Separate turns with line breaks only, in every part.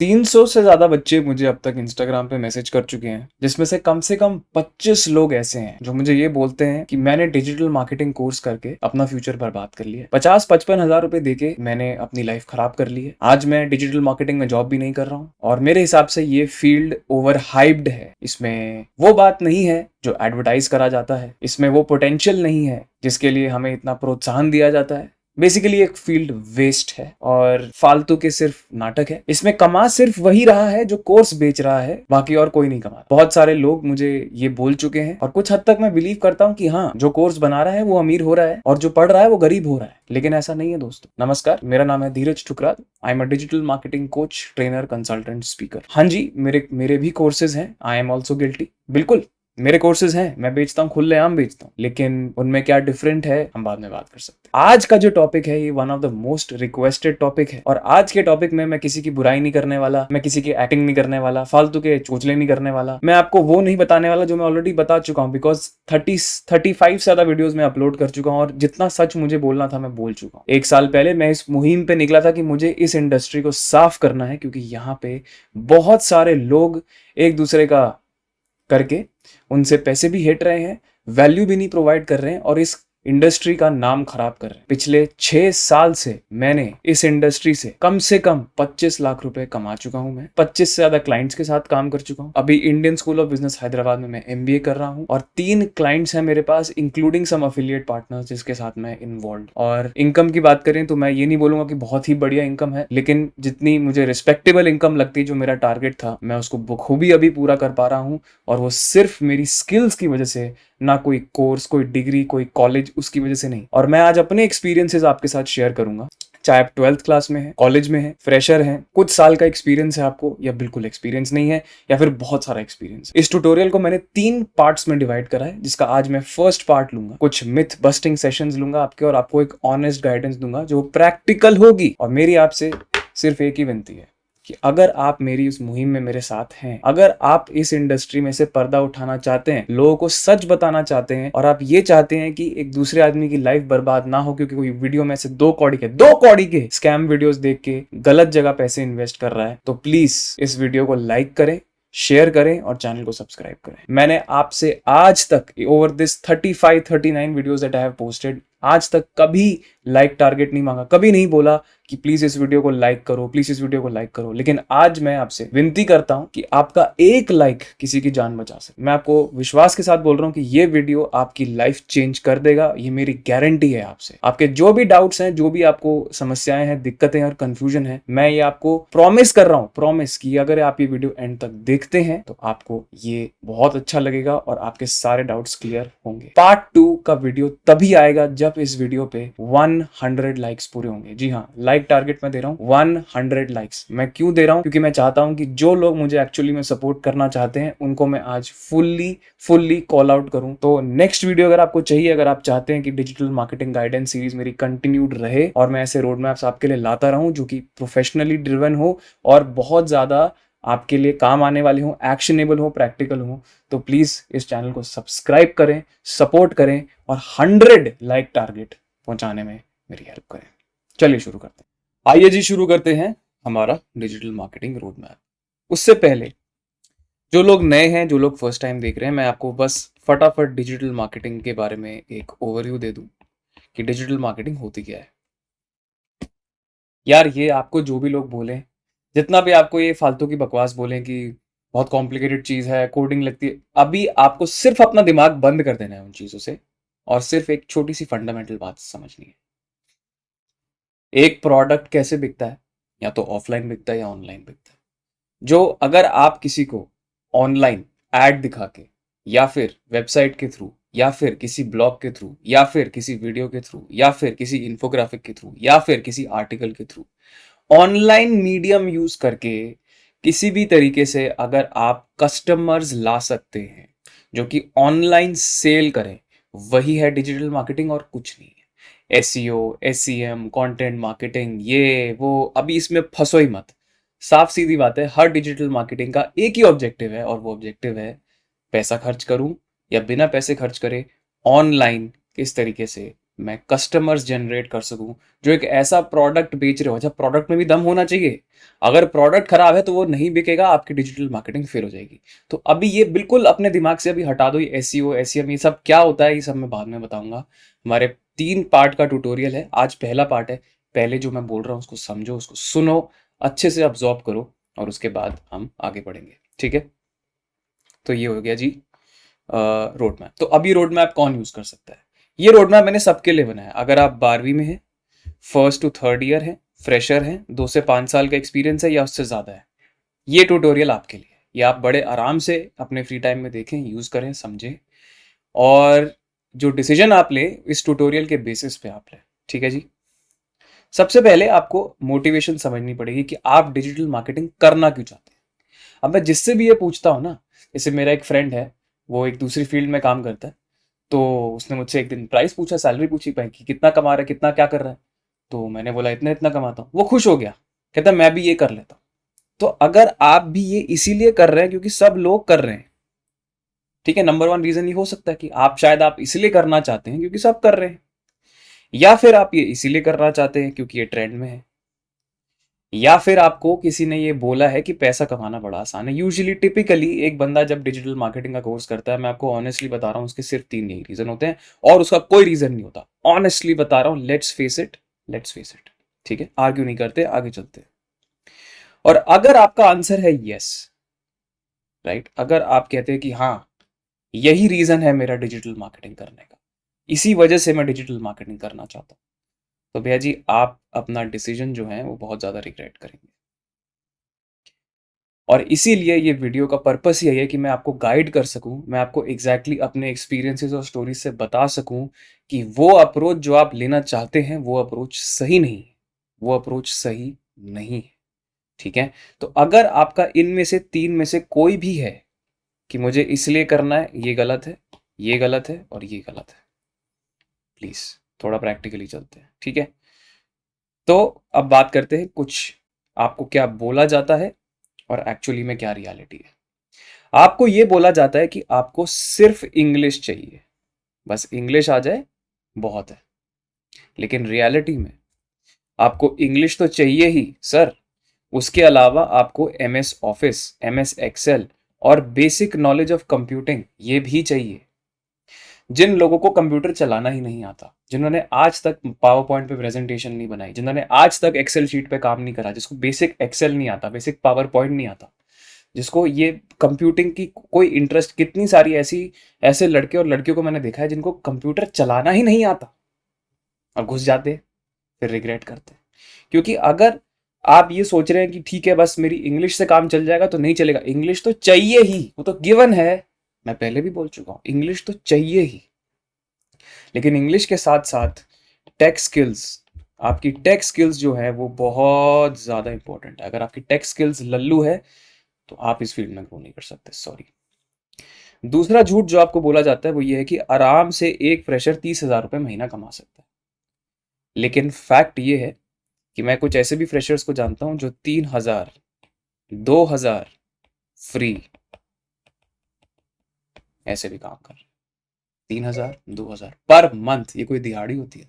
300 से ज़्यादा बच्चे मुझे अब तक इंस्टाग्राम पे मैसेज कर चुके हैं, जिसमें से कम 25 लोग ऐसे हैं जो मुझे ये बोलते हैं कि मैंने डिजिटल मार्केटिंग कोर्स करके अपना फ्यूचर बर्बाद कर लिया। 50-55 हजार रुपए देके मैंने अपनी लाइफ खराब कर ली है। आज मैं डिजिटल मार्केटिंग में जॉब भी नहीं कर रहा हूँ और मेरे हिसाब से ये फील्ड ओवर हाइप्ड है। इसमें वो बात नहीं है जो एडवर्टाइज करा जाता है, इसमें वो पोटेंशियल नहीं है जिसके लिए हमें इतना प्रोत्साहन दिया जाता है। बेसिकली एक फील्ड वेस्ट है और फालतू के सिर्फ नाटक है। इसमें कमा सिर्फ वही रहा है जो कोर्स बेच रहा है, बाकी और कोई नहीं कमा। बहुत सारे लोग मुझे ये बोल चुके हैं और कुछ हद तक मैं बिलीव करता हूँ कि हाँ, जो कोर्स बना रहा है वो अमीर हो रहा है और जो पढ़ रहा है वो गरीब हो रहा है, लेकिन ऐसा नहीं है दोस्तों। नमस्कार, मेरा नाम है Dheeraj Thukral. I am a digital marketing coach, trainer, consultant, speaker. हाँ जी, मेरे भी कोर्सेज हैं। I am also guilty. बिल्कुल, मेरे कोर्सेज हैं, मैं बेचता हूँ, खुलेआम बेचता हूँ, लेकिन उनमें क्या डिफरेंट है हम बाद में बात कर सकते हैं। आज का जो टॉपिक है ये one of the most requested topic है और आज के टॉपिक में मैं किसी की बुराई नहीं करने वाला, मैं किसी की एक्टिंग नहीं करने वाला, फालतू के चोचले नहीं करने वाला। मैं आपको वो नहीं बताने वाला जो मैं ऑलरेडी बता चुका हूँ, बिकॉज 35 से ज्यादा वीडियोज में अपलोड कर चुका हूँ और जितना सच मुझे बोलना था मैं बोल चुका हूँ। 1 साल पहले मैं इस मुहिम पे निकला था कि मुझे इस इंडस्ट्री को साफ करना है, क्योंकि यहाँ पे बहुत सारे लोग एक दूसरे का करके उनसे पैसे भी हेट रहे हैं, वैल्यू भी नहीं प्रोवाइड कर रहे हैं और इस इंडस्ट्री का नाम खराब कर रहे हैं। पिछले 6 साल से मैंने इस इंडस्ट्री से कम 25 लाख रुपए कमा चुका हूं। मैं 25 से ज्यादा क्लाइंट्स के साथ काम कर चुका हूं। अभी Indian school of business Hyderabad में मैं एमबीए कर रहा हूं और 3 क्लाइंट्स हैं मेरे पास, इंक्लूडिंग सम अफिलिएट पार्टनर्स जिसके साथ मैं इन्वॉल्व। और इनकम की बात करें तो मैं ये नहीं बोलूंगा कि बहुत ही बढ़िया इनकम है, लेकिन जितनी मुझे रिस्पेक्टेबल इनकम लगती है, जो मेरा टारगेट था, मैं उसको बखूबी अभी पूरा कर पा रहा हूं। और वो सिर्फ मेरी स्किल्स की वजह से, ना कोई कोर्स, कोई डिग्री, कोई कॉलेज, उसकी वजह से नहीं। और मैं आज अपने एक्सपीरियंसेस आपके साथ शेयर करूंगा, चाहे आप 12th क्लास में है, कॉलेज में है, फ्रेशर हैं, कुछ साल का एक्सपीरियंस है आपको या बिल्कुल एक्सपीरियंस नहीं है या फिर बहुत सारा एक्सपीरियंस। इस ट्यूटोरियल को मैंने 3 पार्ट्स में डिवाइड करा है, जिसका आज मैं फर्स्ट पार्ट लूंगा। कुछ मिथ बस्टिंग सेशंस लूंगा आपके और आपको एक ऑनेस्ट गाइडेंस दूंगा जो प्रैक्टिकल होगी। और मेरी आपसे सिर्फ एक ही विनती है कि अगर आप मेरी उस मुहिम में मेरे साथ हैं, अगर आप इस इंडस्ट्री में से पर्दा उठाना चाहते हैं, लोगों को सच बताना चाहते हैं और आप ये चाहते हैं कि एक दूसरे आदमी की लाइफ बर्बाद ना हो क्योंकि कोई वीडियो में से 2 कौड़ी के स्कैम वीडियोस देख के गलत जगह पैसे इन्वेस्ट कर रहा है, तो प्लीज इस वीडियो को लाइक करें, शेयर करें और चैनल को सब्सक्राइब करें। मैंने आपसे आज तक over this 35-39 videos that I have posted, आज तक कभी लाइक टारगेट नहीं मांगा, कभी नहीं बोला कि प्लीज इस वीडियो को लाइक करो, प्लीज इस वीडियो को लाइक करो। लेकिन आज मैं आपसे विनती करता हूं कि आपका एक लाइक किसी की जान बचा सके। मैं आपको विश्वास के साथ बोल रहा हूं कि ये वीडियो आपकी लाइफ चेंज कर देगा, ये मेरी गारंटी है आपसे। आपके जो भी डाउट्स हैं, जो भी आपको समस्याएं हैं, दिक्कतें और कंफ्यूजन है, मैं ये आपको प्रॉमिस कर रहा हूं, प्रॉमिस कि अगर आप ये वीडियो एंड तक देखते हैं तो आपको ये बहुत अच्छा लगेगा और आपके सारे डाउट्स क्लियर होंगे। पार्ट 2 का वीडियो तभी आएगा जब इस वीडियो पे 100 लाइक्स पूरे होंगे। जी हाँ, लाइक टारगेट मैं दे रहा हूँ 100 लाइक्स। मैं क्यों दे रहा हूँ? क्योंकि मैं चाहता हूँ कि जो लोग मुझे एक्चुअली में सपोर्ट करना चाहते हैं उनको मैं आज फुल्ली कॉल आउट करूँ। तो नेक्स्ट वीडियो अगर आपको चाहिए, अगर आप चाहते हैं कि डिजिटल मार्केटिंग गाइडेंस सीरीज मेरी कंटिन्यूड रहे और मैं ऐसे रोड मैप्स आपके लिए लाता रहूं जो कि प्रोफेशनली ड्रिवन हो और बहुत ज्यादा आपके लिए काम आने वाले हो, एक्शनेबल हो, प्रैक्टिकल हो, तो प्लीज इस चैनल को सब्सक्राइब करें, सपोर्ट करें और 100 लाइक टारगेट पहुंचाने में मेरी हेल्प करें। चलिए शुरू करते हैं। आइए जी, शुरू करते हैं हमारा डिजिटल मार्केटिंग रोड मैप। उससे पहले जो लोग नए हैं, जो लोग फर्स्ट टाइम देख रहे हैं, मैं आपको बस फटाफट डिजिटल मार्केटिंग के बारे में एक ओवरव्यू दे दूं कि डिजिटल मार्केटिंग होती क्या है। यार, ये आपको जो भी लोग बोले, जितना भी आपको ये फालतू की बकवास बोलें कि बहुत कॉम्प्लिकेटेड चीज़ है, कोडिंग लगती है, अभी आपको सिर्फ अपना दिमाग बंद कर देना है उन चीज़ों से और सिर्फ एक छोटी सी फंडामेंटल बात समझनी है। एक प्रोडक्ट कैसे बिकता है, या तो ऑफलाइन बिकता है या ऑनलाइन बिकता है। जो अगर आप किसी को ऑनलाइन एड दिखा के या फिर वेबसाइट के थ्रू या फिर किसी ब्लॉग के थ्रू या फिर किसी वीडियो के थ्रू या फिर किसी इन्फोग्राफिक के थ्रू या फिर किसी आर्टिकल के थ्रू ऑनलाइन मीडियम यूज करके किसी भी तरीके से अगर आप कस्टमर्स ला सकते हैं जो कि ऑनलाइन सेल करें, वही है डिजिटल मार्केटिंग और कुछ नहीं है। एसईओ, एसईएम, कंटेंट मार्केटिंग, ये वो, अभी इसमें फंसो ही मत। साफ सीधी बात है, हर डिजिटल मार्केटिंग का एक ही ऑब्जेक्टिव है और वो ऑब्जेक्टिव है पैसा खर्च करूं या बिना पैसे खर्च करे ऑनलाइन किस तरीके से मैं कस्टमर्स जनरेट कर सकूं जो एक ऐसा प्रोडक्ट बेच रहे हो। अच्छा, प्रोडक्ट में भी दम होना चाहिए। अगर प्रोडक्ट खराब है तो वो नहीं बिकेगा, आपकी डिजिटल मार्केटिंग फेल हो जाएगी। तो अभी ये बिल्कुल अपने दिमाग से अभी हटा दो, ये एसईओ एसईएम ये सब क्या होता है ये सब मैं बाद में बताऊंगा। हमारे 3 पार्ट का ट्यूटोरियल है, आज पहला पार्ट है। पहले जो मैं बोल रहा हूँ उसको समझो, उसको सुनो, अच्छे से ऑब्जॉर्व करो, और उसके बाद हम आगे बढ़ेंगे, ठीक है। तो ये हो गया जी रोड मैप। तो अब ये रोड मैप कौन यूज कर सकता है? ये रोड मैप मैंने सबके लिए बनाया। अगर आप 12वीं में हैं, फर्स्ट टू थर्ड ईयर है, फ्रेशर हैं, 2 से 5 साल का एक्सपीरियंस है या उससे ज़्यादा है, ये ट्यूटोरियल आपके लिए। ये आप बड़े आराम से अपने फ्री टाइम में देखें, यूज़ करें, समझें, और जो डिसीजन आप लें इस ट्यूटोरियल के बेसिस पे आप लें, ठीक है जी। सबसे पहले आपको मोटिवेशन समझनी पड़ेगी कि आप डिजिटल मार्केटिंग करना क्यों चाहते हैं। अब मैं जिससे भी ये पूछता हूँ ना, जैसे मेरा एक फ्रेंड है, वो एक दूसरी फील्ड में काम करता है, तो उसने मुझसे एक दिन प्राइस पूछा, सैलरी पूछी भाई कि कितना कमा रहा है, कितना क्या कर रहा है। तो मैंने बोला इतना इतना कमाता हूँ। वो खुश हो गया, कहता मैं भी ये कर लेता हूँ। तो अगर आप भी ये इसीलिए कर रहे हैं क्योंकि सब लोग कर रहे हैं, ठीक है, नंबर 1 रीजन ये हो सकता है कि आप शायद आप इसलिए करना चाहते हैं क्योंकि सब कर रहे हैं, या फिर आप ये इसीलिए करना चाहते हैं क्योंकि ये ट्रेंड में है, या फिर आपको किसी ने ये बोला है कि पैसा कमाना बड़ा आसान है। यूजुअली टिपिकली एक बंदा जब डिजिटल मार्केटिंग का कोर्स करता है, मैं आपको ऑनेस्टली बता रहा हूँ, उसके सिर्फ 3 यही रीजन होते हैं, और उसका कोई रीजन नहीं होता। ऑनेस्टली बता रहा हूँ, let's face it, let's face it, ठीक है, आर्ग्यू नहीं करते, आगे चलते हैं। और अगर आपका आंसर है यस, राइट, अगर आप कहते हैं कि हाँ यही रीजन है मेरा डिजिटल मार्केटिंग करने का, इसी वजह से मैं डिजिटल मार्केटिंग करना चाहता हूँ, तो भैया जी आप अपना डिसीजन जो है वो बहुत ज़्यादा रिग्रेट करेंगे। और इसीलिए ये वीडियो का पर्पस यही है कि मैं आपको गाइड कर सकूं, मैं आपको एग्जैक्टली अपने एक्सपीरियंसेस और स्टोरीज से बता सकूं कि वो अप्रोच जो आप लेना चाहते हैं वो अप्रोच सही नहीं है, वो अप्रोच सही नहीं है, ठीक है। तो अगर आपका इनमें से 3 में से कोई भी है कि मुझे इसलिए करना है, ये गलत है, ये गलत है और ये गलत है, प्लीज थोड़ा प्रैक्टिकली चलते हैं, ठीक है। तो अब बात करते हैं कुछ आपको क्या बोला जाता है और एक्चुअली में क्या रियलिटी है। आपको ये बोला जाता है कि आपको सिर्फ इंग्लिश चाहिए, बस इंग्लिश आ जाए बहुत है। लेकिन रियलिटी में आपको इंग्लिश तो चाहिए ही सर, उसके अलावा आपको एमएस ऑफिस, एमएस एक्सेल और बेसिक नॉलेज ऑफ कंप्यूटिंग ये भी चाहिए। जिन लोगों को कंप्यूटर चलाना ही नहीं आता, जिन्होंने आज तक पावर पॉइंट पे प्रेजेंटेशन नहीं बनाई, जिन्होंने आज तक एक्सेल शीट पे काम नहीं करा, जिसको बेसिक एक्सेल नहीं आता, बेसिक पावर पॉइंट नहीं आता, जिसको ये कंप्यूटिंग की कोई इंटरेस्ट, कितनी सारी ऐसे लड़के और लड़कियों को मैंने देखा है जिनको कंप्यूटर चलाना ही नहीं आता और घुस जाते हैं, फिर रिग्रेट करते हैं। क्योंकि अगर आप ये सोच रहे हैं कि ठीक है बस मेरी इंग्लिश से काम चल जाएगा, तो नहीं चलेगा। इंग्लिश तो चाहिए ही, वो तो गिवन है, मैं पहले भी बोल चुका हूं, इंग्लिश तो चाहिए ही। लेकिन इंग्लिश के साथ साथ टेक स्किल्स, आपकी टेक स्किल्स जो है वो बहुत ज़्यादा इंपॉर्टेंट है। अगर आपकी टेक स्किल्स लल्लू है तो आप इस फील्ड में ग्रो नहीं कर सकते, सॉरी। दूसरा झूठ जो आपको बोला जाता है वो ये है कि आराम से एक फ्रेशर 30,000 रुपये महीना कमा सकता है। लेकिन फैक्ट ये है कि मैं कुछ ऐसे भी फ्रेशर्स को जानता हूं जो 3,000, 2,000 फ्री ऐसे भी काम कर रहे हैं। 3,000, 2,000 पर मंथ, ये कोई दिहाड़ी होती है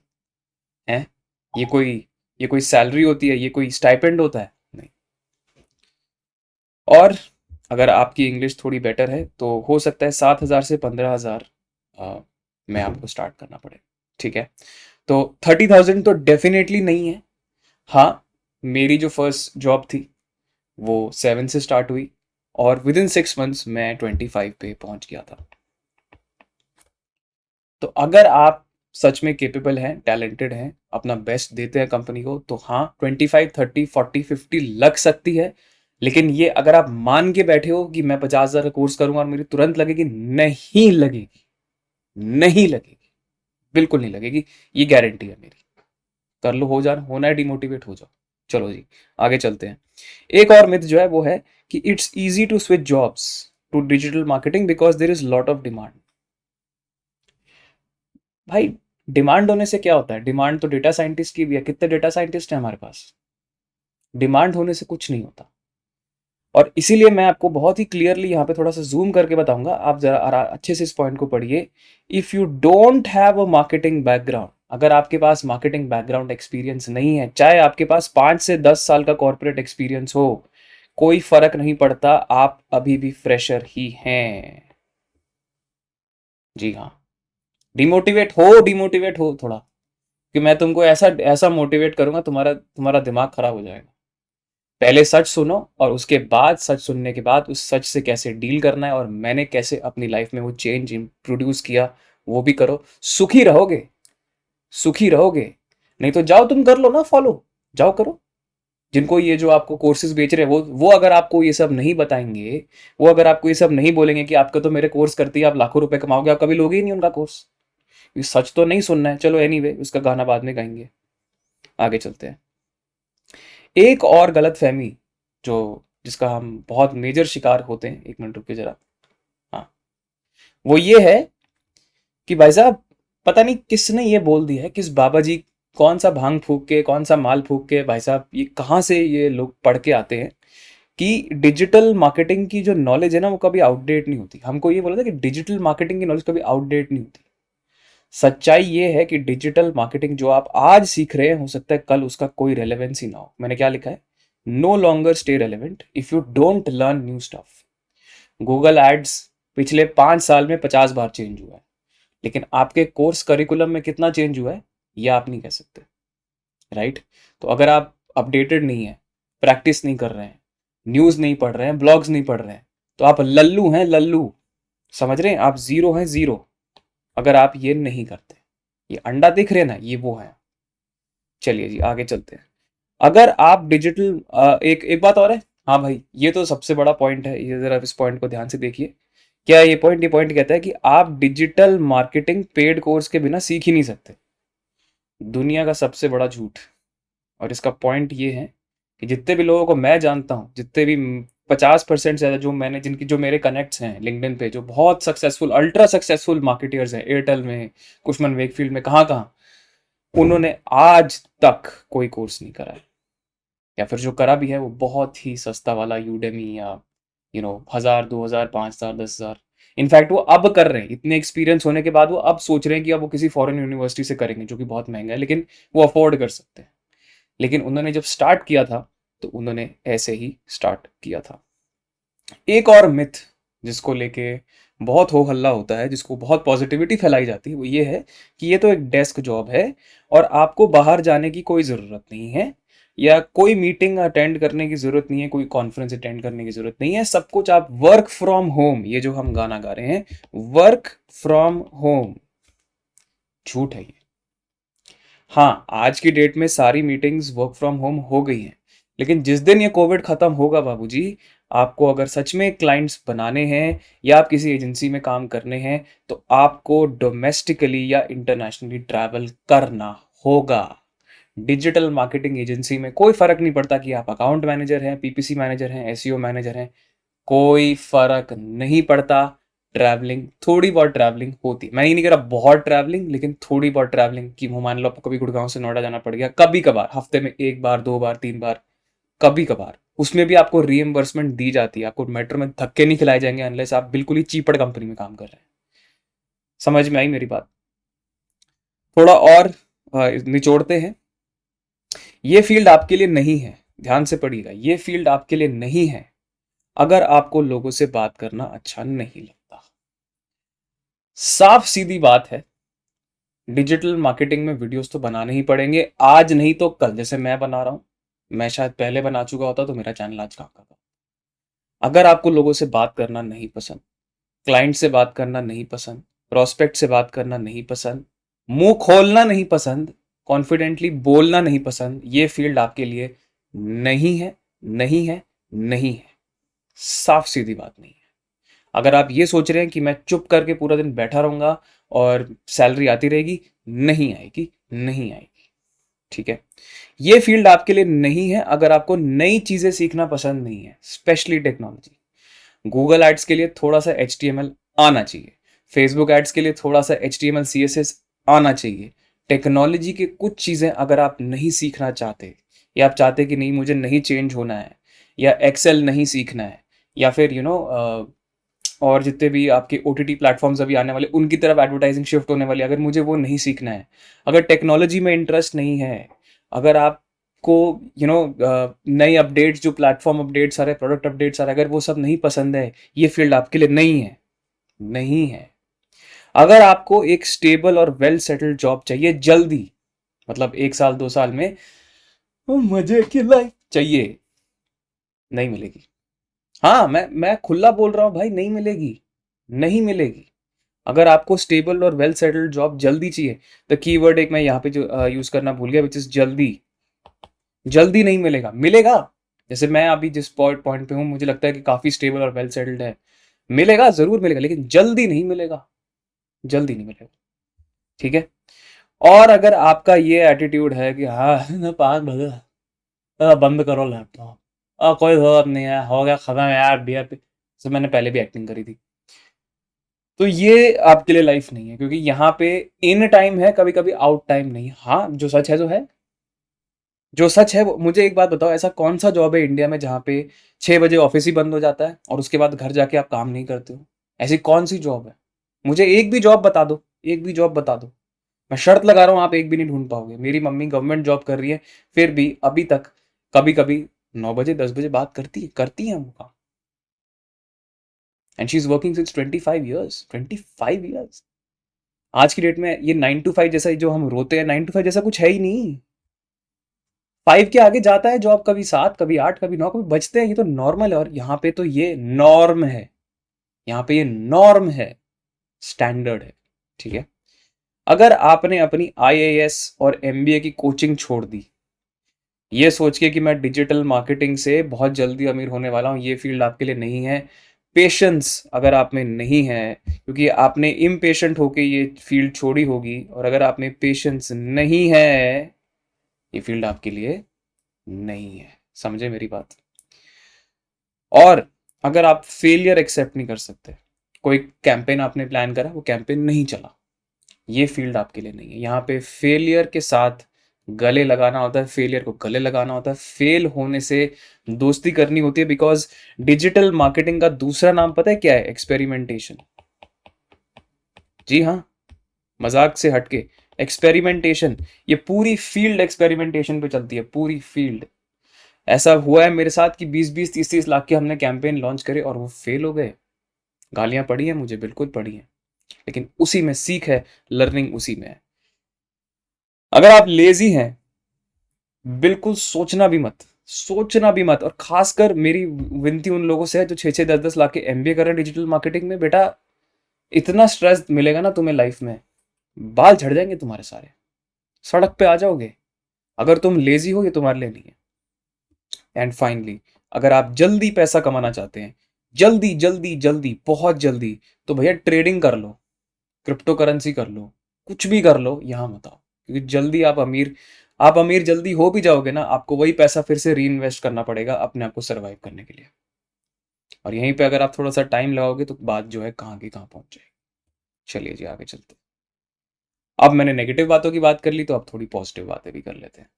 हैं? ये कोई सैलरी होती है? ये कोई स्टाइपेंड होता है? नहीं। और अगर आपकी इंग्लिश थोड़ी बेटर है तो हो सकता है 7,000 से 15,000 में आपको स्टार्ट करना पड़े, ठीक है। तो 30,000 तो डेफिनेटली नहीं है। हाँ, मेरी जो फर्स्ट जॉब थी वो 7 से स्टार्ट हुई और विद इन 6 मंथ्स मैं 25 पे पहुंच गया था। तो अगर आप सच में केपेबल हैं, टैलेंटेड हैं, अपना बेस्ट देते हैं कंपनी को, तो हाँ 25, 30, 40, 50 लग सकती है। लेकिन ये अगर आप मान के बैठे हो कि मैं 50,000 का कोर्स करूंगा और मेरी तुरंत लगेगी, नहीं लगेगी, नहीं लगेगी, बिल्कुल नहीं लगेगी, ये गारंटी है मेरी। कर लो, हो जाना, होना है डिमोटिवेट हो जाओ। चलो जी आगे चलते हैं। एक और मिथ जो है वो है कि it's easy to switch jobs to digital marketing because there is lot of demand. भाई डिमांड होने से क्या होता है? डिमांड तो डेटा साइंटिस्ट की भी है, कितने डेटा साइंटिस्ट हैं हमारे पास। डिमांड होने से कुछ नहीं होता। और इसीलिए मैं आपको बहुत ही क्लियरली यहाँ पे थोड़ा सा जूम करके बताऊंगा, आप जरा अच्छे से इस पॉइंट को पढ़िए। If you don't have a marketing background, अगर आपके पास मार्केटिंग बैकग्राउंड एक्सपीरियंस नहीं है, चाहे आपके पास 5 से 10 साल का कॉर्पोरेट एक्सपीरियंस हो, कोई फर्क नहीं पड़ता, आप अभी भी फ्रेशर ही हैं। जी हाँ। डिमोटिवेट हो थोड़ा, कि मैं तुमको ऐसा ऐसा मोटिवेट करूंगा, तुम्हारा तुम्हारा दिमाग खराब हो जाएगा। पहले सच सुनो, और उसके बाद सच सुनने के बाद उस सच से कैसे डील करना है और मैंने कैसे अपनी लाइफ में वो चेंज इंट्रोड्यूस किया, वो भी करो। सुखी रहोगे, सुखी रहोगे। नहीं तो जाओ तुम कर लो ना फॉलो, जाओ करो। जिनको ये जो आपको कोर्सेज बेच रहे हैं, वो अगर आपको ये सब नहीं बताएंगे, वो अगर आपको ये सब नहीं बोलेंगे कि आपका तो मेरे कोर्स करती है आप लाखों रुपए कमाओगे, आप कभी लोगे ही नहीं उनका कोर्स। ये सच तो नहीं सुनना है। चलो एनीवे, उसका गाना बाद में गाएंगे, आगे चलते हैं। एक और गलत फहमी जो जिसका हम बहुत मेजर शिकार होते हैं, एक मिनट रुकिए जरा। हाँ, वो ये है कि भाई साहब, पता नहीं किसने ये बोल दिया है, किस बाबा जी, कौन सा भांग फूक के, कौन सा माल फूक के, भाई साहब ये कहाँ से ये लोग पढ़ के आते हैं कि डिजिटल मार्केटिंग की जो नॉलेज है ना, वो कभी आउटडेट नहीं होती। हमको ये बोला था कि डिजिटल मार्केटिंग की नॉलेज कभी आउटडेट नहीं होती। सच्चाई ये है कि डिजिटल मार्केटिंग जो आप आज सीख रहे हैं, हो सकता है कल उसका कोई रेलेवेंस ही ना हो। मैंने क्या लिखा है? No longer stay relevant if you don't learn new stuff. Google ads पिछले 5 साल में 50 बार चेंज हुआ है, लेकिन आपके कोर्स करिकुलम में कितना चेंज हुआ है यह आप नहीं कह सकते, राइट? तो अगर आप अपडेटेड नहीं है, प्रैक्टिस नहीं कर रहे हैं, न्यूज़ नहीं पढ़ रहे हैं, ब्लॉग्स नहीं पढ़ रहे हैं, तो आप लल्लू हैं, लल्लू। समझ रहे हैं? आप जीरो हैं, जीरो। अगर आप ये नहीं करते, ये अंडा दिख रहे हैं ना, ये वो है। चलिए जी, आगे चलते हैं। अगर आप डिजिटल एक एक बात और है। हाँ भाई, ये तो सबसे बड़ा पॉइंट है, ये जरा इस पॉइंट को ध्यान से देखिए। क्या ये पॉइंट कहता है कि आप डिजिटल मार्केटिंग पेड कोर्स के बिना सीख ही नहीं सकते। दुनिया का सबसे बड़ा झूठ। और इसका पॉइंट ये है कि जितने भी लोगों को मैं जानता हूँ, जितने भी 50% से ज़्यादा जो मैंने जिनकी जो मेरे कनेक्ट्स हैं लिंक्डइन पे, जो बहुत सक्सेसफुल, अल्ट्रा सक्सेसफुल मार्केटियर्स हैं, एयरटेल में, कुशमन वेकफील्ड में, कहाँ कहाँ, उन्होंने आज तक कोई कोर्स नहीं करा है। या फिर जो करा भी है वो बहुत ही सस्ता वाला यूडेमी, या 1000, 2000, 5000, 10,000। इनफैक्ट वो अब कर रहे हैं, इतने एक्सपीरियंस होने के बाद वो अब सोच रहे हैं कि अब वो किसी फॉरेन यूनिवर्सिटी से करेंगे, जो कि बहुत महंगा है, लेकिन वो अफोर्ड कर सकते हैं। लेकिन उन्होंने जब स्टार्ट किया था, तो उन्होंने ऐसे ही स्टार्ट किया था। एक और मिथ जिसको लेके बहुत हो हल्ला होता है, जिसको बहुत पॉजिटिविटी फैलाई जाती है, वो ये है कि ये तो एक डेस्क जॉब है और आपको बाहर जाने की कोई ज़रूरत नहीं है, या कोई मीटिंग अटेंड करने की ज़रूरत नहीं है, कोई कॉन्फ्रेंस अटेंड करने की ज़रूरत नहीं है, सब कुछ आप वर्क फ्रॉम होम, ये जो हम गाना गा रहे हैं, वर्क फ्रॉम होम, झूठ है ये। हाँ, आज की डेट में सारी मीटिंग्स वर्क फ्रॉम होम हो गई हैं, लेकिन जिस दिन ये कोविड खत्म होगा बाबूजी, आपको अगर सच में क्लाइंट्स बनाने हैं या आप किसी एजेंसी में काम करने हैं, तो आपको डोमेस्टिकली या इंटरनेशनली ट्रैवल करना होगा। डिजिटल मार्केटिंग एजेंसी में कोई फर्क नहीं पड़ता कि आप अकाउंट मैनेजर हैं, पीपीसी मैनेजर हैं, एसईओ मैनेजर हैं, कोई फर्क नहीं पड़ता। ट्रैवलिंग, थोड़ी बहुत ट्रैवलिंग होती है, मैं ये नहीं कह रहा बहुत ट्रैवलिंग, लेकिन थोड़ी बहुत ट्रैवलिंग की, मान लो आपको कभी गुड़गांव से नोएडा जाना पड़ गया, कभी कभार, हफ्ते में 1 बार, 2 बार, 3 बार, कभी कभार, उसमें भी आपको रीएम्बर्समेंट दी जाती है। आपको मेट्रो में धक्के नहीं खिलाए जाएंगे अनलेस आप बिल्कुल ही चीपड़ कंपनी में काम कर रहे हैं। समझ में आई मेरी बात? थोड़ा और निचोड़ते हैं। ये फील्ड आपके लिए नहीं है, ध्यान से पढ़िएगा, ये फील्ड आपके लिए नहीं है अगर आपको लोगों से बात करना अच्छा नहीं लगता। साफ सीधी बात है, डिजिटल मार्केटिंग में वीडियोस तो बनाने ही पड़ेंगे, आज नहीं तो कल। जैसे मैं बना रहा हूं, मैं शायद पहले बना चुका होता तो मेरा चैनल आज कहाँ का था। अगर आपको लोगों से बात करना नहीं पसंद, क्लाइंट से बात करना नहीं पसंद, प्रोस्पेक्ट से बात करना नहीं पसंद, मुंह खोलना नहीं पसंद, कॉन्फिडेंटली बोलना नहीं पसंद, ये फील्ड आपके लिए नहीं है, नहीं है, नहीं है। साफ सीधी बात नहीं है। अगर आप ये सोच रहे हैं कि मैं चुप करके पूरा दिन बैठा रहूंगा और सैलरी आती रहेगी, नहीं आएगी, नहीं आएगी। ठीक है? ये फील्ड आपके लिए नहीं है अगर आपको नई चीजें सीखना पसंद नहीं है, स्पेशली टेक्नोलॉजी। गूगल एड्स के लिए थोड़ा सा HTML आना चाहिए, फेसबुक एड्स के लिए थोड़ा सा HTML CSS आना चाहिए। टेक्नोलॉजी के कुछ चीज़ें अगर आप नहीं सीखना चाहते, या आप चाहते कि नहीं मुझे नहीं चेंज होना है, या एक्सेल नहीं सीखना है, या फिर और जितने भी आपके ओटीटी प्लेटफॉर्म्स अभी आने वाले उनकी तरफ एडवर्टाइजिंग शिफ्ट होने वाली है, अगर मुझे वो नहीं सीखना है, अगर टेक्नोलॉजी में इंटरेस्ट नहीं है, अगर आपको नई अपडेट्स, जो प्लेटफॉर्म अपडेट्स आ रहे, प्रोडक्ट अपडेट्स आ रहे, अगर वो सब नहीं पसंद है, ये फील्ड आपके लिए नहीं है, नहीं है। अगर आपको एक स्टेबल और वेल सेटल्ड जॉब चाहिए जल्दी, मतलब 1 साल 2 साल में मजे की लाइफ चाहिए, नहीं मिलेगी। हाँ, मैं खुला बोल रहा हूँ भाई, नहीं मिलेगी, नहीं मिलेगी। अगर आपको स्टेबल और वेल सेटल्ड जॉब जल्दी चाहिए, तो कीवर्ड एक मैं यहाँ पे जो यूज करना भूल गया, विच इज जल्दी। जल्दी नहीं मिलेगा, मिलेगा। जैसे मैं अभी जिस पॉइंट पे हूँ, मुझे लगता है कि काफी स्टेबल और वेल सेटल्ड है, मिलेगा, जरूर मिलेगा, लेकिन जल्दी नहीं मिलेगा, जल्दी नहीं मिलेगा। ठीक है। और अगर आपका ये एटीट्यूड है कि हाँ ना 5 बजे बंद करो लैपटॉप, कोई जरूरत नहीं है, हो गया खत्म यार, बियर पे, तो मैंने पहले भी एक्टिंग करी थी, तो ये आपके लिए लाइफ नहीं है, क्योंकि यहाँ पे इन टाइम है, कभी कभी आउट टाइम नहीं। हाँ, जो सच है जो है, जो सच है वो। मुझे एक बात बताओ, ऐसा कौन सा जॉब है इंडिया में जहाँ पे 6 बजे ऑफिस ही बंद हो जाता है और उसके बाद घर जाके आप काम नहीं करते हो? ऐसी कौन सी जॉब है? मुझे एक भी जॉब बता दो, एक भी जॉब बता दो। मैं शर्त लगा रहा हूँ, आप एक भी नहीं ढूंढ पाओगे। मेरी मम्मी गवर्नमेंट जॉब कर रही है, फिर भी अभी तक कभी कभी 9 बजे 10 बजे बात करती है वो काम। And she is working since 25 years, 25 years. आज की डेट में ये 9 to 5 जैसा, जो हम रोते हैं 9 to 5 जैसा कुछ है ही नहीं। 5 के आगे जाता है जॉब, कभी 7, कभी 8, कभी 9, कभी बचते हैं, ये तो नॉर्मल है। और यहाँ पे तो ये नॉर्म है, यहाँ पे ये नॉर्म है, स्टैंडर्ड है। ठीक है। अगर आपने अपनी आईएएस और एमबीए की कोचिंग छोड़ दी, ये सोच के कि मैं डिजिटल मार्केटिंग से बहुत जल्दी अमीर होने वाला हूँ, ये फील्ड आपके लिए नहीं है। पेशेंस अगर आप में नहीं है, क्योंकि आपने इम्पेशेंट होके ये फील्ड छोड़ी होगी, और अगर आप में पेशेंस नहीं है, ये फील्ड आपके लिए नहीं है। समझे मेरी बात? और अगर आप फेलियर एक्सेप्ट नहीं कर सकते, कोई कैंपेन आपने प्लान करा, वो कैंपेन नहीं चला, ये फील्ड आपके लिए नहीं है। यहाँ पे फेलियर के साथ गले लगाना होता है, फेलियर को गले लगाना होता है, फेल होने से दोस्ती करनी होती है। बिकॉज डिजिटल मार्केटिंग का दूसरा नाम पता है क्या है? एक्सपेरिमेंटेशन। जी हाँ, मजाक से हटके, एक्सपेरिमेंटेशन। ये पूरी फील्ड एक्सपेरिमेंटेशन पे चलती है, पूरी फील्ड। ऐसा हुआ है मेरे साथ कि 20-20 30-30 लाख के हमने कैंपेन लॉन्च करे और वो फेल हो गए। गालियां पड़ी हैं मुझे, बिल्कुल पड़ी हैं, लेकिन उसी में सीख है, लर्निंग उसी में है। अगर आप लेजी हैं, बिल्कुल सोचना भी मत, सोचना भी मत। और खासकर मेरी विनती उन लोगों से है जो 6-6 10-10 लाख के एमबीए कर रहे हैं डिजिटल मार्केटिंग में। बेटा, इतना स्ट्रेस मिलेगा ना तुम्हें लाइफ में, बाल झड़ जाएंगे तुम्हारे सारे, सड़क पे आ जाओगे। अगर तुम लेजी हो, ये तुम्हारे लिए नहीं है। एंड फाइनली, अगर आप जल्दी पैसा कमाना चाहते हैं, जल्दी जल्दी जल्दी, बहुत जल्दी, तो भैया ट्रेडिंग कर लो, क्रिप्टो करेंसी कर लो, कुछ भी कर लो, यहाँ मत आओ। क्योंकि जल्दी आप अमीर जल्दी हो भी जाओगे ना, आपको वही पैसा फिर से री इन्वेस्ट करना पड़ेगा अपने आप को सर्वाइव करने के लिए। और यहीं पे अगर आप थोड़ा सा टाइम लगाओगे तो बात जो है कहाँ की कहाँ पहुंच जाएगी। चलिए जी, आगे चलते हैं। अब मैंने नेगेटिव बातों की बात कर ली, तो अब थोड़ी पॉजिटिव बातें भी कर लेते हैं।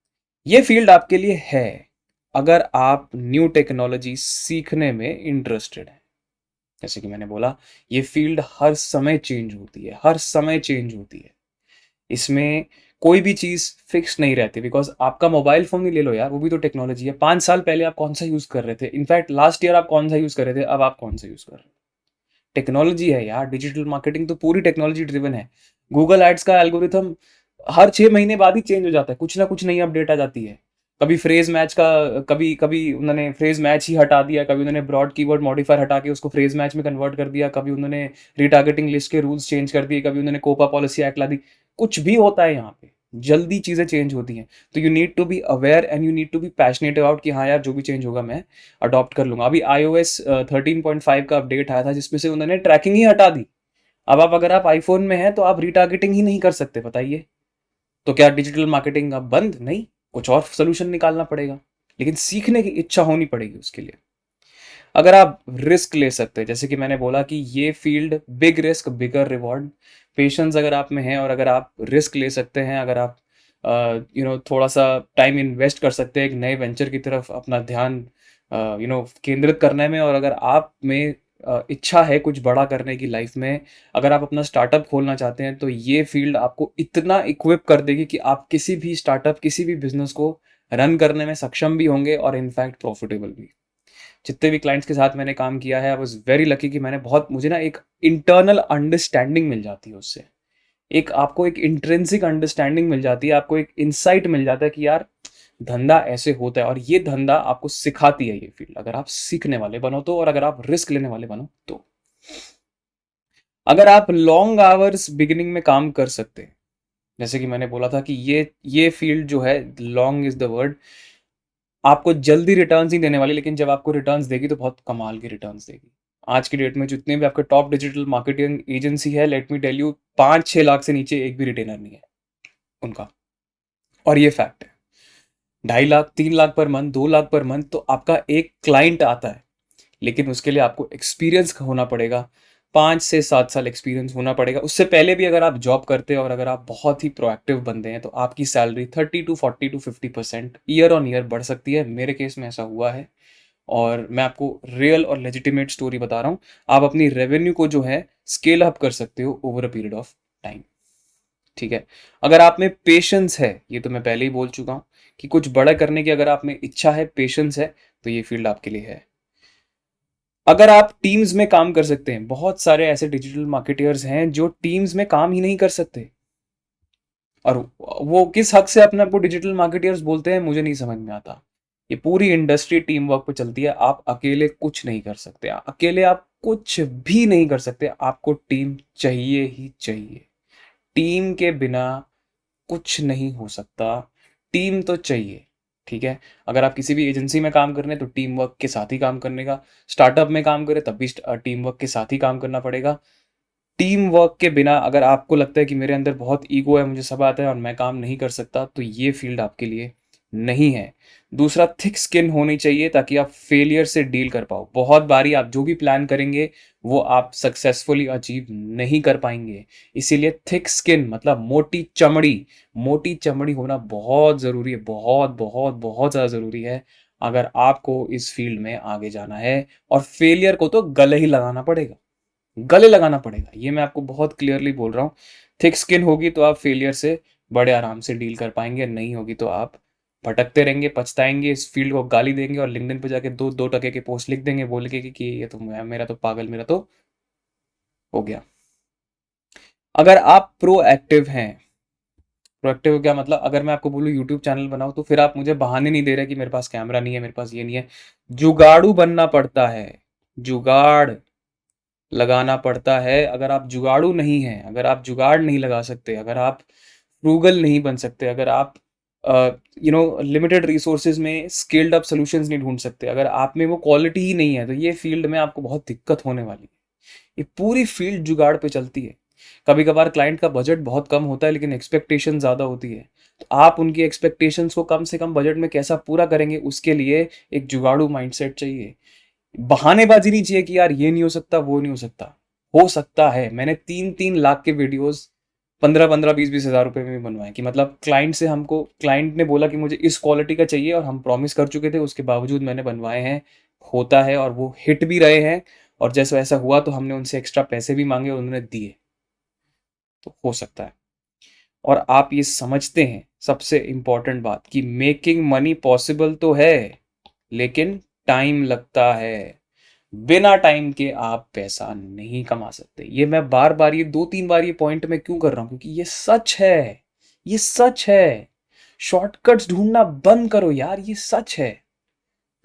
ये फील्ड आपके लिए है अगर आप न्यू टेक्नोलॉजी सीखने में इंटरेस्टेड हैं। जैसे कि मैंने बोला, ये फील्ड हर समय चेंज होती है, हर समय चेंज होती है। इसमें कोई भी चीज़ फिक्स नहीं रहती। बिकॉज आपका मोबाइल फ़ोन ही ले लो यार, वो भी तो टेक्नोलॉजी है। 5 साल पहले आप कौन सा यूज़ कर रहे थे? इनफैक्ट लास्ट ईयर आप कौन सा यूज़ कर रहे थे, अब आप कौन सा यूज़ कर रहे हो? टेक्नोलॉजी है यार, डिजिटल मार्केटिंग तो पूरी टेक्नोलॉजी ड्रिवन है। गूगल एड्स का एल्गोरिथम हर 6 महीने बाद ही चेंज हो जाता है, कुछ ना कुछ नई अपडेट आ जाती है। कभी फ्रेज मैच का, कभी कभी उन्होंने फ्रेज मैच ही हटा दिया, कभी उन्होंने ब्रॉड कीवर्ड मॉडिफायर हटा के उसको फ्रेज मैच में कन्वर्ट कर दिया, कभी उन्होंने रिटारगेटिंग लिस्ट के रूल्स चेंज कर दिए, कभी उन्होंने कोपा पॉलिसी एक्ट ला दी। कुछ भी होता है यहाँ पे, जल्दी चीज़ें चेंज होती हैं। तो you need to be aware and you need to be passionate about कि हाँ यार, जो भी चेंज होगा मैं अडॉप्ट कर लूंगा। अभी iOS 13.5 का अपडेट आया था, जिसमें से उन्होंने ट्रैकिंग ही हटा दी। अब आप, अगर आप आईफोन में हैं तो आप रिटारगेटिंग ही नहीं कर सकते, बताइए। तो क्या डिजिटल मार्केटिंग अब बंद? नहीं, कुछ और सोल्यूशन निकालना पड़ेगा, लेकिन सीखने की इच्छा होनी पड़ेगी उसके लिए। अगर आप रिस्क ले सकते हैं, जैसे कि मैंने बोला कि ये फील्ड बिग रिस्क बिगर रिवॉर्ड, पेशेंस अगर आप में है और अगर आप रिस्क ले सकते हैं, अगर आप थोड़ा सा टाइम इन्वेस्ट कर सकते हैं एक नए वेंचर की तरफ अपना ध्यान केंद्रित करने में, और अगर आप में इच्छा है कुछ बड़ा करने की लाइफ में, अगर आप अपना स्टार्टअप खोलना चाहते हैं, तो ये फील्ड आपको इतना इक्विप कर देगी कि आप किसी भी स्टार्टअप, किसी भी बिजनेस को रन करने में सक्षम भी होंगे और इनफैक्ट प्रॉफिटेबल भी। जितने भी क्लाइंट्स के साथ मैंने काम किया है, आई वाज वेरी लकी कि मैंने बहुत, मुझे ना एक इंटरनल अंडरस्टैंडिंग मिल जाती है उससे। एक आपको एक इंट्रिंसिक अंडरस्टैंडिंग मिल जाती है, आपको एक इंसाइट मिल जाता है कि यार धंधा ऐसे होता है, और ये धंधा आपको सिखाती है ये फील्ड, अगर आप सीखने वाले बनो तो, और अगर आप रिस्क लेने वाले बनो तो। अगर आप लॉन्ग आवर्स बिगिनिंग में काम कर सकते हैं, जैसे कि मैंने बोला था कि ये फील्ड जो है, लॉन्ग इज द वर्ड, आपको जल्दी रिटर्न्स नहीं देने वाली, लेकिन जब आपको रिटर्न्स देगी तो बहुत कमाल के रिटर्न्स देगी। आज की डेट में जितने भी आपके टॉप डिजिटल मार्केटिंग एजेंसी है, let me tell you, 5-6 lakh से नीचे एक भी रिटेनर नहीं है उनका, और ये फैक्ट है। 2.5 lakh, 3 lakh per month, 2 lakh per month तो आपका एक क्लाइंट आता है, लेकिन उसके लिए आपको एक्सपीरियंस होना पड़ेगा, 5 से 7 साल एक्सपीरियंस होना पड़ेगा। उससे पहले भी अगर आप जॉब करते हैं और अगर आप बहुत ही प्रोएक्टिव बंदे हैं, तो आपकी salary 30 to 40 to 50% year on year बढ़ सकती है। मेरे केस में ऐसा हुआ है, और मैं आपको रियल और लेजिटिमेट स्टोरी बता रहा हूँ। आप अपनी रेवेन्यू को जो है स्केल अप कर सकते हो over a period of time. ठीक है, अगर आप में पेशेंस है, ये तो मैं पहले ही बोल चुका हूँ कि कुछ बड़ा करने की अगर आप में इच्छा है, पेशेंस है, तो ये फील्ड आपके लिए है। अगर आप टीम्स में काम कर सकते हैं, बहुत सारे ऐसे डिजिटल मार्केटियर्स हैं जो टीम्स में काम ही नहीं कर सकते, और वो किस हक से अपने आपको डिजिटल मार्केटियर्स बोलते हैं, मुझे नहीं समझ में आता। ये पूरी इंडस्ट्री टीम वर्क पे चलती है, आप अकेले कुछ नहीं कर सकते, अकेले आप कुछ भी नहीं कर सकते, आपको टीम चाहिए ही चाहिए। टीम के बिना कुछ नहीं हो सकता, टीम तो चाहिए। ठीक है, अगर आप किसी भी एजेंसी में काम कर रहे हैं तो टीम वर्क के साथ ही काम करने का, स्टार्टअप में काम करें तब भी टीम वर्क के साथ ही काम करना पड़ेगा। टीम वर्क के बिना अगर आपको लगता है कि मेरे अंदर बहुत ईगो है, मुझे सब आता है और मैं काम नहीं कर सकता, तो ये फील्ड आपके लिए नहीं है। दूसरा, थिक स्किन होनी चाहिए ताकि आप फेलियर से डील कर पाओ। बहुत बारी आप जो भी प्लान करेंगे वो आप सक्सेसफुली अचीव नहीं कर पाएंगे, इसीलिए थिक स्किन मतलब मोटी चमड़ी, मोटी चमड़ी होना बहुत ज़रूरी है, बहुत बहुत बहुत ज़्यादा ज़रूरी है अगर आपको इस फील्ड में आगे जाना है। और फेलियर को तो गले ही लगाना पड़ेगा, गले लगाना पड़ेगा, ये मैं आपको बहुत क्लियरली बोल रहा हूँ। थिक स्किन होगी तो आप फेलियर से बड़े आराम से डील कर पाएंगे, नहीं होगी तो आप भटकते रहेंगे, पछताएंगे, इस फील्ड को गाली देंगे और लिंक्डइन पे जाके 2-2 टके के पोस्ट लिख देंगे बोल के कि ये तो मेरा तो पागल, मेरा तो हो गया। अगर आप प्रोएक्टिव हैं, प्रोएक्टिव क्या मतलब, अगर मैं आपको बोलूँ यूट्यूब चैनल बनाओ, तो फिर आप मुझे बहाने नहीं दे रहे कि मेरे पास कैमरा नहीं है, मेरे पास ये नहीं है। जुगाड़ू बनना पड़ता है, जुगाड़ लगाना पड़ता है। अगर आप जुगाड़ू नहीं हैं, अगर आप जुगाड़ नहीं लगा सकते, अगर आप फ्रूगल नहीं बन सकते, अगर आप लिमिटेड रिसोर्सेज में स्केल्ड अप सॉल्यूशंस नहीं ढूंढ सकते, अगर आप में वो क्वालिटी ही नहीं है, तो ये फील्ड में आपको बहुत दिक्कत होने वाली है। ये पूरी फील्ड जुगाड़ पे चलती है। कभी कभार क्लाइंट का बजट बहुत कम होता है लेकिन एक्सपेक्टेशन ज़्यादा होती है, तो आप उनकी एक्सपेक्टेशंस को कम से कम बजट में कैसा पूरा करेंगे, उसके लिए एक जुगाड़ू माइंडसेट चाहिए। बहानेबाजी नहीं चाहिए कि यार ये नहीं हो सकता, वो नहीं हो सकता। हो सकता है। मैंने 3-3 लाख के वीडियोस 15-15, 20-20 हज़ार रुपए में भी बनवाए, कि मतलब क्लाइंट से, हमको क्लाइंट ने बोला कि मुझे इस क्वालिटी का चाहिए और हम प्रॉमिस कर चुके थे, उसके बावजूद मैंने बनवाए हैं। होता है, और वो हिट भी रहे हैं, और जैसे ऐसा हुआ तो हमने उनसे एक्स्ट्रा पैसे भी मांगे और उन्होंने दिए, तो हो सकता है। और आप ये समझते हैं, सबसे इंपॉर्टेंट बात, कि मेकिंग मनी पॉसिबल तो है, लेकिन टाइम लगता है। बिना टाइम के आप पैसा नहीं कमा सकते। ये मैं बार बार, ये 2-3 बार ये पॉइंट मैं क्यों कर रहा हूं, क्योंकि ये सच है, ये सच है। शॉर्टकट्स ढूंढना बंद करो यार, ये सच है,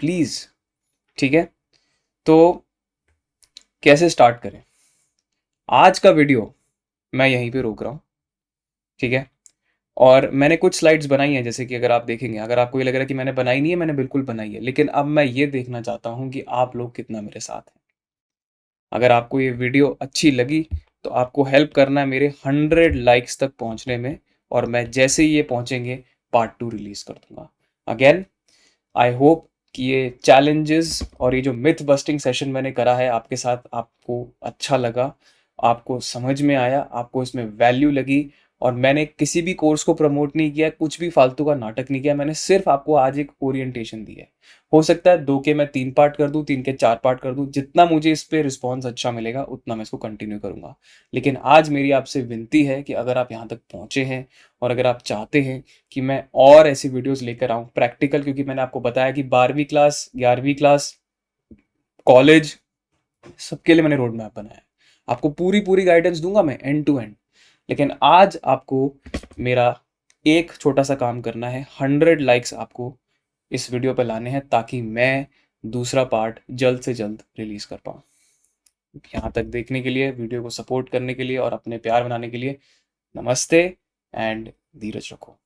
प्लीज। ठीक है, तो कैसे स्टार्ट करें? आज का वीडियो मैं यहीं पे रोक रहा हूं। ठीक है, और मैंने कुछ स्लाइड्स बनाई हैं, जैसे कि अगर आप देखेंगे, अगर आपको ये लग रहा है कि मैंने बनाई नहीं है, मैंने बिल्कुल बनाई है, लेकिन अब मैं ये देखना चाहता हूं कि आप लोग कितना मेरे साथ हैं। अगर आपको ये वीडियो अच्छी लगी तो आपको हेल्प करना है मेरे 100 लाइक्स तक पहुंचने में, और मैं जैसे ही ये पहुंचेंगे पार्ट 2 रिलीज कर दूंगा। अगेन, आई होप कि ये चैलेंजेस और ये जो मिथ बस्टिंग सेशन मैंने करा है आपके साथ, आपको अच्छा लगा, आपको समझ में आया, आपको इसमें वैल्यू लगी। और मैंने किसी भी कोर्स को प्रमोट नहीं किया, कुछ भी फालतू का नाटक नहीं किया, मैंने सिर्फ आपको आज एक ओरिएंटेशन दी है। हो सकता है 2 के मैं 3 पार्ट कर दूँ, 3 के 4 पार्ट कर दूँ, जितना मुझे इस पे रिस्पॉन्स अच्छा मिलेगा उतना मैं इसको कंटिन्यू करूँगा। लेकिन आज मेरी आपसे विनती है कि अगर आप यहाँ तक पहुँचे हैं और अगर आप चाहते हैं कि मैं और ऐसी वीडियोज़ लेकर आऊँ प्रैक्टिकल, क्योंकि मैंने आपको बताया कि 12वीं क्लास, 11वीं क्लास, कॉलेज, सबके लिए मैंने रोड मैप बनाया है। आपको पूरी गाइडेंस दूंगा मैं एंड टू एंड। लेकिन आज आपको मेरा एक छोटा सा काम करना है, 100 लाइक्स आपको इस वीडियो पे लाने हैं ताकि मैं दूसरा पार्ट जल्द से जल्द रिलीज कर पाऊँ। यहाँ तक देखने के लिए, वीडियो को सपोर्ट करने के लिए और अपने प्यार बनाने के लिए नमस्ते एंड धीरज रखो।